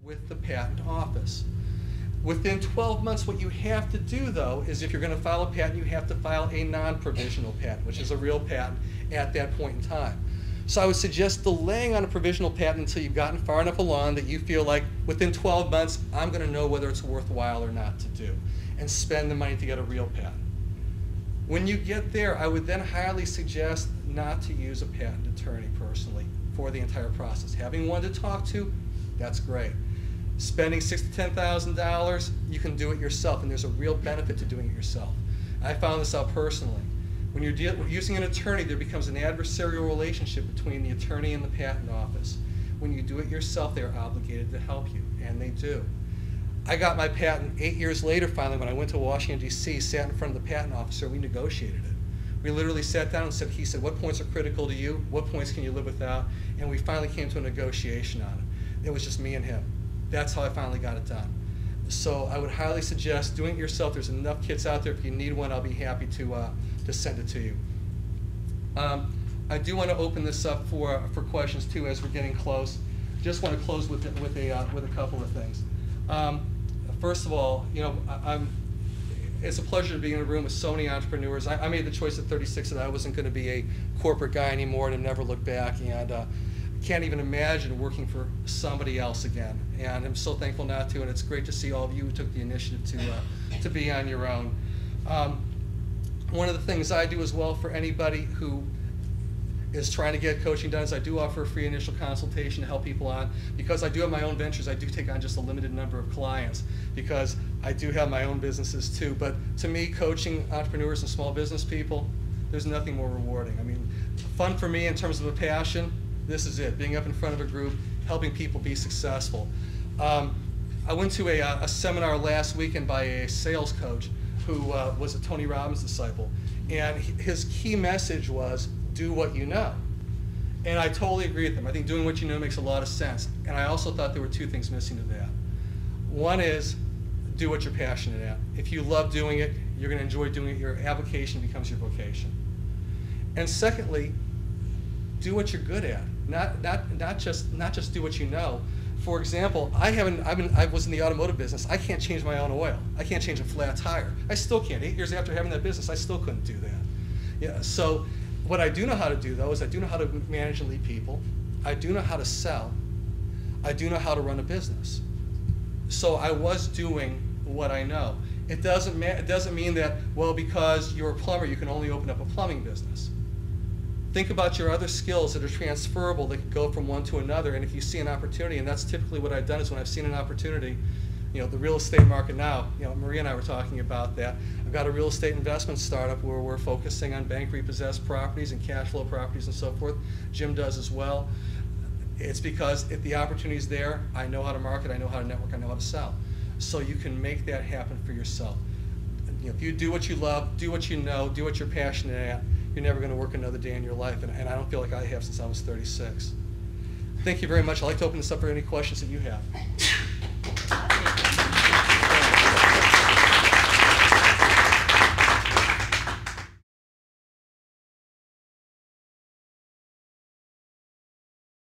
with the patent office. Within 12 months, what you have to do, though, is if you're going to file a patent, you have to file a non-provisional patent, which is a real patent at that point in time. So I would suggest delaying on a provisional patent until you've gotten far enough along that you feel like within 12 months, I'm going to know whether it's worthwhile or not to do, and spend the money to get a real patent. When you get there, I would then highly suggest not to use a patent attorney personally for the entire process. Having one to talk to, that's great. Spending $6,000 to $10,000, you can do it yourself, and there's a real benefit to doing it yourself. I found this out personally. When you're using an attorney, there becomes an adversarial relationship between the attorney and the patent office. When you do it yourself, they are obligated to help you, and they do. I got my patent 8 years later, finally, when I went to Washington, D.C., sat in front of the patent officer, and we negotiated it. We literally sat down and said, he said, what points are critical to you? What points can you live without? And we finally came to a negotiation on it. It was just me and him. That's how I finally got it done. So I would highly suggest doing it yourself. There's enough kits out there. If you need one, I'll be happy to send it to you. I do want to open this up for questions too as we're getting close. Just want to close with a couple of things. First of all, you know, it's a pleasure to be in a room with so many entrepreneurs. I made the choice at 36 that I wasn't going to be a corporate guy anymore, and I've never looked back. And can't even imagine working for somebody else again. And I'm so thankful not to. And it's great to see all of you who took the initiative to be on your own. One of the things I do as well for anybody who is trying to get coaching done is I do offer a free initial consultation to help people on. Because I do have my own ventures, I do take on just a limited number of clients because I do have my own businesses too. But to me, coaching entrepreneurs and small business people, there's nothing more rewarding. I mean, fun for me in terms of a passion, this is it, being up in front of a group, helping people be successful. I went to a seminar last weekend by a sales coach who was a Tony Robbins disciple. And his key message was, do what you know. And I totally agree with him. I think doing what you know makes a lot of sense. And I also thought there were two things missing to that. One is, do what you're passionate at. If you love doing it, you're going to enjoy doing it. Your avocation becomes your vocation. And secondly, do what you're good at. Not just do what you know. For example, I was in the automotive business. I can't change my own oil. I can't change a flat tire. I still can't. 8 years after having that business, I still couldn't do that. Yeah. So what I do know how to do, though, is I do know how to manage and lead people. I do know how to sell. I do know how to run a business. So I was doing what I know. It doesn't mean that, well, because you're a plumber, you can only open up a plumbing business. Think about your other skills that are transferable that can go from one to another, and if you see an opportunity, and that's typically what I've done is when I've seen an opportunity, you know, the real estate market now, you know, Maria and I were talking about that. I've got a real estate investment startup where we're focusing on bank repossessed properties and cash flow properties and so forth. Jim does as well. It's because if the opportunity is there, I know how to market, I know how to network, I know how to sell. So you can make that happen for yourself. You know, if you do what you love, do what you know, do what you're passionate at, you're never going to work another day in your life, and I don't feel like I have since I was 36. Thank you very much. I'd like to open this up for any questions that you have.